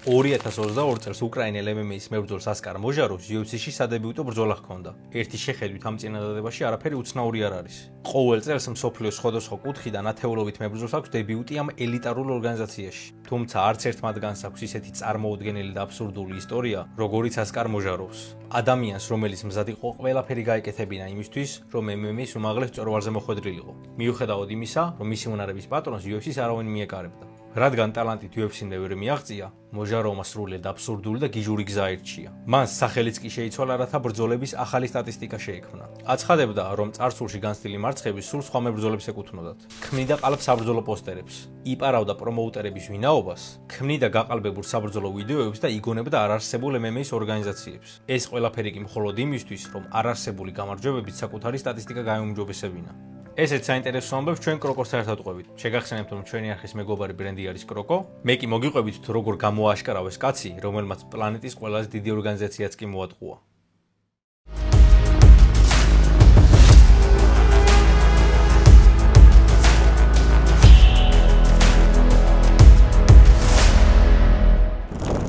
2022 წელს უკრაინელ MMA-ის მებრძოლს ასკარ მოჟაროვს UFC-ში სადებიუტო ბრძოლა ჰქონდა. ერთი შეხედვით ამ წინადადებაში არაფერი უცნაური არ არის. ყოველ წელს მსოფლიოს სხვადასხვა კუთხიდან ათეულობით მებრძოლს აქვს დებიუტი ამ ელიტარულ ორგანიზაციაში. თუმცა არც ერთ მათგანს აქვს ისეთი წარმოუდგენელი და აბსურდული ისტორია, როგორიც ასკარ მოჟაროვს. ადამიანს, რომელიც მზად იყო ყველაფერი გაეკეთებინა იმისთვის, რომ MMA-ის უმაღლეს მწვერვალზე მოხვედრილიყო. მიუხედავად იმისა, რომ მისი უნარების პატრონს UFC-ს არავინ მიეკარებდა. რადგან ტალანტით UFC-მდე ვერ მიაღწია, მოჟაროვმა სრულიად აბსურდული და გიჟური გზა აირჩია. მან სახელიც კი შეიცვალა, რათა ბრძოლების ახალი სტატისტიკა შეექმნა. აცხადებდა, რომ წარსულში განცდილი მარცხები სულ სხვა მებრძოლებს ეკუთვნოდათ. ქმნიდა ყალბ საბრძოლო პოსტერებს, იპარავდა პრომოუტერების ვინაობას, ქმნიდა გაყალბებულ საბრძოლო ვიდეოებს და იგონებდა არარსებულ MMA-ის ორგანიზაციებს. ეს ყველაფერი კი მხოლოდ იმისთვის, რომ არარსებული გამარჯვებებით საკუთარი სტატისტიკა გაეუმჯობესებინა. ესეც საინტერესო ამბებს ჩვენ კროკოს საერთოდ ყვებით. შეგახსენებთ, რომ ჩვენი არხის მეგობარი ბრენდი არის კროკო. მე კი მოგიყვებით თუ როგორ გამოააშკარავეს კაცი, რომელმაც პლანეტის ყველაზე დიდი ორგანიზაციაც კი მოატყუა.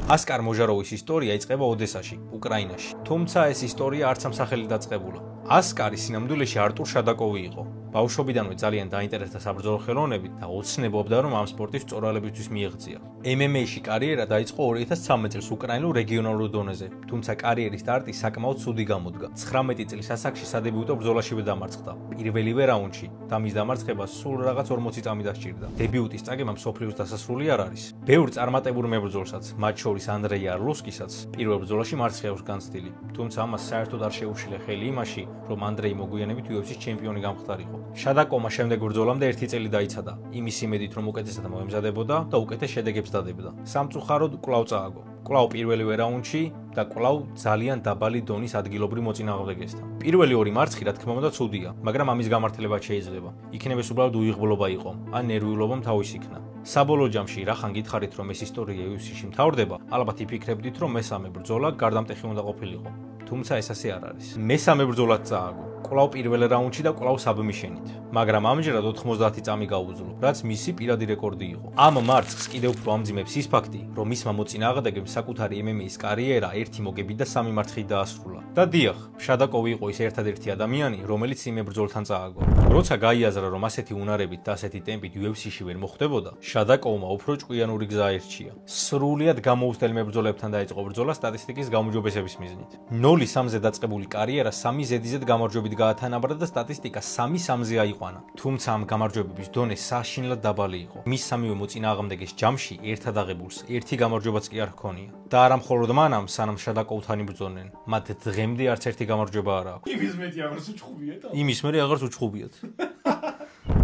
ასკარ მოჟაროვის ისტორია იწყება ოდესაში, უკრაინაში. თუმცა ეს ისტორია არც ამ სახელით დაწყებულა. ასკარი სინამდვილეში არტურ შადაკოვი იყო. ბავშვობიდანვე ძალიან დაინტერესდა საბრძოლო ხელოვნებით და ოცნებობდა, რომ ამ სპორტის სწორალებისთვის მიეღწია. MMA-ში კარიერა დაიწყო 2013 წელს უკრაინულ რეგიონალურ დონეზე, თუმცა კარიერის სტარტი საკმაოდ ცუდი გამოდგა. 19 წლის ასაკში სადებიუტო ბრძოლაშივე დამარცხდა. პირველივე რაუნდში და მის დამარცხებას სულ რაღაც 40 წამი დასჭირდა. დებიუტის წაგება მსოფლიოს დასასრული არ არის. ბევრ წარმატებულ მებრძოლსაც, მათ შორის ანდრეი არლოვსკისაც, პირველ ბრძოლაში მარცხი აქვს განცდილი. თუმცა ამას საერთოდ არ შეუშლის ხელი იმაში, რომ ანდრეი მოგვიანებით UFC-ის ჩემპიონი გამხდარიყო. შადაკოვმა შემდეგ ბრძოლამდე 1 წელი დაიცადა, იმის იმედით, რომ უკეთესად მოემზადებოდა და უკეთეს შედეგებს დადებდა. სამწუხაროდ კვლავ წააგო. კვლავ პირველივე რაუნდში და კვლავ ძალიან დაბალი დონის ადგილობრივ მოწინააღმდეგესთან. პირველი ორი მარცხი, რა თქმა უნდა, ცუდია, მაგრამ ამის გამართლება შეიძლება. იქნებ ეს უბრალოდ უიღბლობა იყო, ან ნერვიულობამ თავის იქნა. საბოლოო ჯამში, რახან გითხარით, რომ ეს ისტორია UFC-ში მთავრდება, ალბათ იფიქრებდით, რომ მესამე ბრძოლა გარდამტეხი უნდა ყოფილიყო. თუმცა ეს ასე არ არის. მესამე ბრძოლაც წააგო. კვლავ პირველ რაუნდში და კვლავ საბმიშენით. მაგრამ ამჯერად 90 წამი გაუძლო, რაც მისი პირადი რეკორდი იყო. ამ მარცხს კიდევ უფრო ამძიმებს ის ფაქტი, რომ მისმა მოწინააღმდეგემ საკუთარი MMA-ის კარიერა ერთი მოგებით და სამი მარცხით დაასრულა. და დიახ, შადაკოვი იყო ის ერთადერთი ადამიანი, რომელიც იმ ბრძოლთან წააგო. როცა გაიაზრა, რომ ასეთი უნარებით და ასეთი ტემპით UFC-ში ვერ მოხდებოდა, შადაკოვმა უფრო ჭკვიანური გზა აირჩია. სრულიად გამოუცდელ მებრძოლებთან დაიწყო ბრძოლა სტატისტიკის გაუმჯობესების მიზნით. 0-3-ზე დაწყებული კარიერა 3 ზედიზედ გამარჯვებით გაათანაბრდა და სტატისტიკა 3-3-ზე აიყვანა. თუმცა ამ გამარჯვებების დონე საშინლად დაბალი იყო. მის სამივე მოწინააღმდეგეს ჯამში ერთად აღებულს ერთი გამარჯვებაც კი არ ჰქონია. და არა მხოლოდ მანამ, სანამ შადაკოვთან იბრძოდნენ, მათ დღემდე არც ერთი გამარჯვება არ აქვს. იმის მეტი აღარც უჩხუბიათ. იმის მერე აღარც უჩხუბიათ.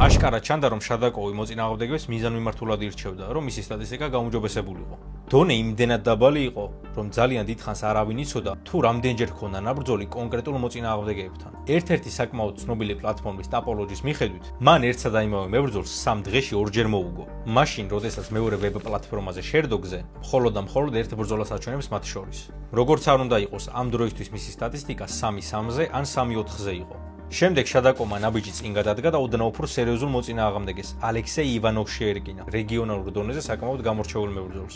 აშკარად ჩანდა, რომ შადაკოვი მოწინააღმდეგეს მიზანმიმართულად ირჩევდა, რომ მისი სტატისტიკა გაუმჯობესებულიყო. დონე იმდენად დაბალი იყო, რომ ძალიან დიდხანს არავინ იცოდა, თუ რამდენჯერ ჰქონდა ნაბრძოლი კონკრეტულ მოწინააღმდეგეებთან. ერთ-ერთი საკმაოდ ცნობილი პლატფორმის ტაპოლოჯის მიხედვით, მან ერთსა და იმავე მებრძოლს 3 დღეში 2-ჯერ მოუგო. მაშინ, როდესაც მეორე ვებ პლატფორმაზე შერდოგზე, მხოლოდ და მხოლოდ ერთ ბრძოლას აჩვენებს მათ შორის. როგორც არ უნდა იყოს, ამ დროისთვის მისი სტატისტიკა 3-3-ზე ან 3-4-ზე იყო. შემდეგ შადაკოვმა ნაბიჯი წინ გადადგა და ოდნავ უფრო სერიოზულ მოწინააღმდეგეს, ალექსეი ივანოვს შეერგინა, რეგიონალურ დონეზე საკმაოდ გამორჩეულ მებრძოლს,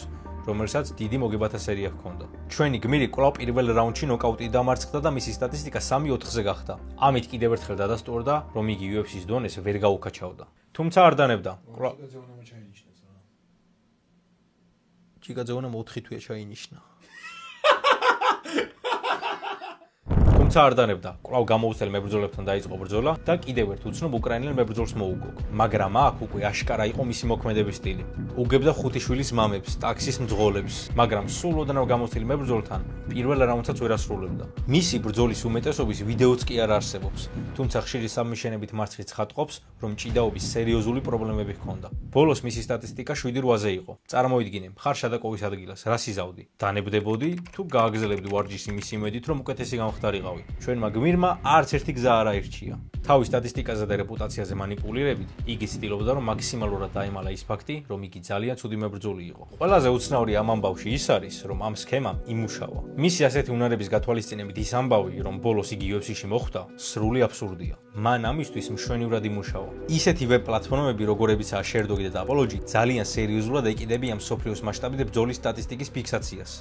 რომელსაც დიდი მოგებათა სერია ჰქონდა. ჩვენი გმირი კვლავ პირველ რაუნდში ნოკაუტით დამარცხდა და მისი სტატისტიკა 3-4-ზე გახდა. ამით კიდევ ერთხელ დადასტურდა, რომ იგი UFC-ის დონეს ვერ გაუკაჩავდა. თუმცა არ დანებდა. ჩიკაძეონამ 4 თვეა ჩაინიშნა. თუმცა არ დანებდა. კვლავ გამოუცდელ მებრძოლებთან დაიწყო ბრძოლა და კიდევ ერთ უცნობ უკრაინელ მებრძოლს მოუგო. მაგრამ აქ უკვე აშკარა იყო მისი მოქმედების სტილი. უგებდა 5 შვილის მამებს, ტაქსის მძღოლებს, მაგრამ სულ ოდნავ გამოცდილ მებრძოლთან პირველ რაუნდსაც ვერ ასრულებდა. მისი ბრძოლის უმეტესობის ვიდეოც კი არ არსებობს. თუმცა ხშირი საბმიშენებით მარცხი ცხადყოფს, რომ ჭიდაობის სერიოზული პრობლემები ჰქონდა. ბოლოს მისი სტატისტიკა 7-8-ზე იყო. წარმოიდგინე, მხარ შადაკოვის ადგილას, რას იზავდი? დანებდებოდი თუ გააგზელებდი ვარჯიშს იმის იმედით, რომ უკეთესი გამხდარიყავი? უცნაური. ჩვენმა გმირმა არც ერთი გზა არ აირჩია. თავის სტატისტიკაზე და რეპუტაციაზე манипуლირებით, იგი ცდილობდა, რომ მაქსიმალურად დაემალა ის ფაქტი, რომ იგი ძალიან ცუდი მებრძოლი იყო. ყველაზე უცნაური ამ ამბავში ის არის, რომ ამ სქემამ იმუშავა. მისი ასეთი უნარების გათვალისწინებით ის ამბავი, რომ ბოლოს იგი UFC-ში მოხვდა, სრული აბსურდია. მან ამისთვის მშვენივრად იმუშავა. ისეთი ვებ პლატფორმები, როგორებიცაა Sherdog და Tapology, ძალიან სერიოზულად ეკიდებიან მსოფლიოს მასშტაბით ბრძოლის სტატისტიკის ფიქსაციას.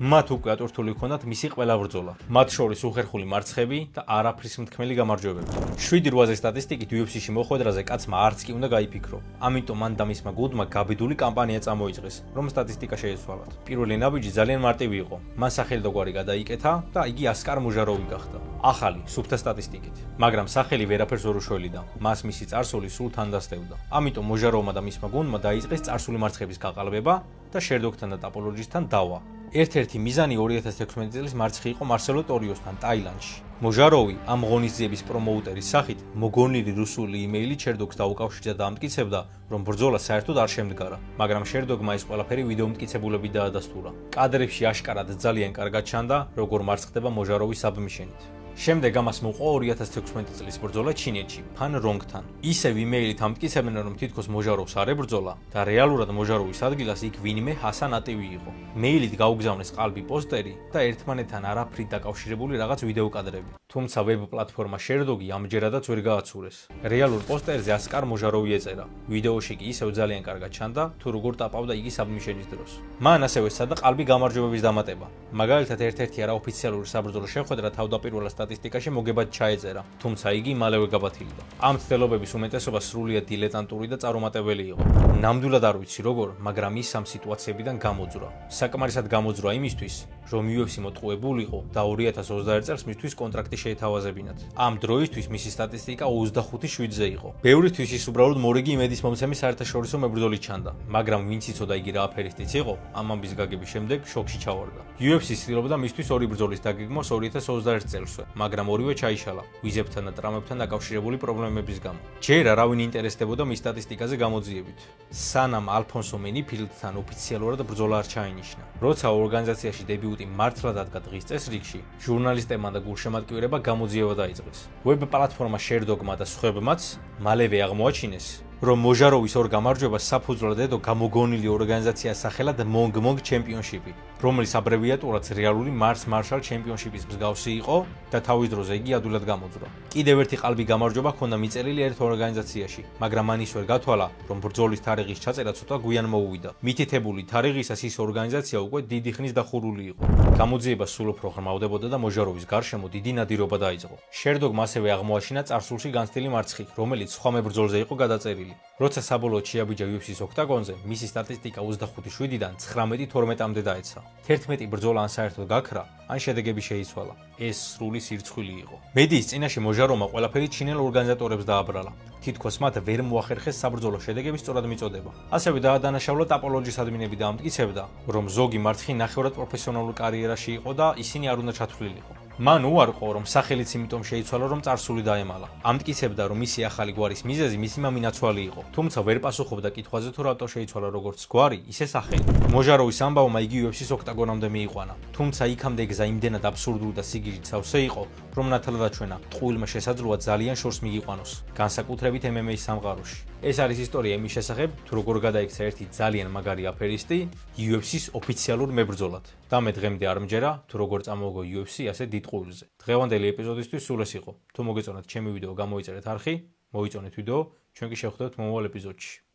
მათ უკვე ატვირთული ჰქონდათ მისი ყველა ბრძოლა. მათ შორის უხერხული მარცხები და არაფრის მთქმელი გამარჯვებები. 7-8 სტატისტიკით UFC-ში მოხვედრაზე კაცმა არც კი უნდა გაიფიქრო. ამიტომ მან და მისმა გუნდმა გაბედული კამპანია წამოიწყეს, რომ სტატისტიკა შეეცვალათ. პირველი ნაბიჯი ძალიან მარტივი იყო. მან სახელი და გვარი გადაიკეთა და იგი ასკარ მოჟაროვი გახდა. ახალი, სუფთა სტატისტიკით. მაგრამ სახელი ვერაფერს ვერ უშველიდა. მას მისი წარსული სულ თან დასდევდა. ამიტომ მოჟაროვმა და მისმა გუნდმა დაიწყეს წარსული მარცხების გაყალბება და Sherdog-თან და Tapology-თან დავა. ერთ-ერთი მიზანი 2016 წლის მარცხი იყო მარსელო ტორიოსთან ტაილანდში. მოჟაროვი ამ ღონისძიების პრომოუტერის სახით მოგონილი რუსული იმეილი Sherdog-ს დაუკავშირდა და ამტკიცებდა, რომ ბრძოლა საერთოდ არ შემდგარა, მაგრამ Sherdog-მა ეს ყველაფერი ვიდეო მტკიცებულებით დაადასტურა. კადრებში აშკარად ძალიან კარგად ჩანდა, როგორ მარცხდება მოჟაროვის საბმიშენით. შემდეგ ამას მოყვა 2016 წლის ბრძოლა ჩინეთში, ფან რონგთან. ისევ იმეილით ამტკიცებდნენ, რომ თითქოს მოჟაროვს არ ებრძოლა და რეალურად მოჟაროვის ადგილას იქ ვინმე ჰასან ატევი იყო. მეილით გაუგზავნეს ყალბი პოსტერი და ერთმანეთთან არაფრით დაკავშირებული რაღაც ვიდეო კადრები. თუმცა ვებ პლატფორმა Sherdog-ი ამჯერადაც ვერ გააცურეს. რეალურ პოსტერზე ასკარ მოჟაროვი ეწერა. ვიდეოში კი ისევ ძალიან კარგად ჩანდა, თუ როგორ ტაპავდა იგი საბმიშენის დროს. მან ასევე სცადა ყალბი გამარჯვებების დამატება. მაგალითად, ერთ-ერთი არაოფიციალური საბრძოლო შეხვედრა თავდაპირველად სტატისტიკაში მოგებად ჩაეწერა, თუმცა იგი მალევე გაბათილდა. ამ ცდილობების უმეტესობა სრულიად დილეტანტური და წარუმატებელი იყო. ნამდვილად არ ვიცი როგორ, მაგრამ ის ამ სიტუაციებიდან გამოძვრა. საკმარისად გამოძვრა იმისთვის, რომ UFC მოტყუებულიყო და 2021 წელს მისთვის კონტრაქტი შეეთავაზებინათ. ამ დროისთვის მისი სტატისტიკა 25-7-ზე იყო. ბევრისთვის ის უბრალოდ მორიგი იმედის მომცემი საერთაშორისო მებრძოლი ჩანდა, მაგრამ ვინც იცოდა იგი რა აფერისტიც იყო, ამ ამბის გაგების შემდეგ შოკში ჩავარდა. UFC ცდილობდა მისთვის ორი ბრძოლის დაგეგმოს 2021 წელსვე, მაგრამ ორივე ჩაიშალა ვიზებთან და ტრამვებთან დაკავშირებული პრობლემების გამო. ჯერ არავინ ინტერესდებოდა მის სტატისტიკაზე გამოძიებით. სანამ ალფონსო მენიფილდთან ოფიციალურად ბრძოლა არ ჩაინიშნა. როცა ორგანიზაციაში დებიუტი მართლა დადგა დღის წესრიგში, ჟურნალისტებმა და გულშემატკივრებმა გამოძიება დაიწყეს. ვებ პლატფორმა Sherdog-მა და სხვებმაც მალევე აღმოაჩინეს, რომ მოჟაროვის ორ გამარჯვებას საფუძვლად ედო გამოგონილი ორგანიზაციას სახელად Mong ჩემპიონშიპი, რომლის აბრევიატურაც რეალური Mars Martial ჩემპიონშიპის მსგავსი იყო და თავის დროზე იგი ადვილად გამოძვრა. კიდევ ერთი ყალბი გამარჯვება ჰქონდა მიწელილი ერთ ორგანიზაციაში, მაგრამ მან ის ვერ გათვალა, რომ ბრძოლის თარიღის ჩაწერა ცოტა გვიან მოუვიდა. მითითებული თარიღისას ის ორგანიზაცია უკვე დიდი ხნის დახურული იყო. გამოძიება სულ უფრო ღრმავდებოდა და მოჟაროვის გარშემო დიდი ნადირობა დაიწყო. Sherdog-მა ასევე აღმოაჩინა წარსულში განცდილი მარცხი, რომელიც სხვა მებრძოლზე იყო გადაწერილი. როცა საბოლოოდ შეაბიჯა UFC-ს ოქტაგონზე, მისი სტატისტიკა 25-7-დან 19-12-მდე დაეცა. 11 ბრძოლა ან საერთოდ გაქრა, ან შედეგები შეიცვალა. ეს სრული სირცხვილი იყო. მედიის წინაშე მოჟაროვმა ყველაფერი ჩინელ ორგანიზატორებს დააბრალა. თითქოს მათ ვერ მოახერხეს საბრძოლო შედეგების სწორად მიწოდება. ასევე დაადანაშაულა Tapology-ს ადმინები და ამტკიცებდა, რომ ზოგი მარცხი ნახევრად პროფესიონალურ კარიერაში იყო და ისინი არ უნდა ჩათვლილიყო. მან უარყო, რომ სახელიც იმიტომ შეიცვალა, რომ წარსული დაემალა. ამტკიცებდა, რომ მისი ახალი გვარის მიზეზი მისი მამინაცვალი იყო, თუმცა ვერ პასუხობდა კითხვაზე, თუ რატო შეიცვალა როგორც გვარი, ისე სახელი. მოჟაროვის ამბავმა იგი UFC-ს ოქტაგონამდე მიიყვანა, თუმცა იქამდე გზა იმდენად აბსურდული და სიგიჟით სავსე იყო, რომ ნათლადაჩვენა ტყუილმა შესაძლოა ძალიან შორს მიგიყვანოს, განსაკუთრებით MMA-ის სამყაროში. ეს არის ისტორია იმის შესახებ, თუ როგორ გადაიქცა ერთი ძალიან მაგარი აფერისტი UFC-ს ოფიციალურ მებრძოლად. და მე დღემდე არ მჯერა, თუ როგორ წამოვგო UFC ასე დიდ ყუილზე. დღევანდელი ეპიზოდისთვის სულ ეს იყო. თუ მოგეწონათ ჩემი ვიდეო, გამოიწერეთ არხი, მოიწონეთ ვიდეო, ჩვენ კი შევხვდებით მომავალ ეპიზოდში.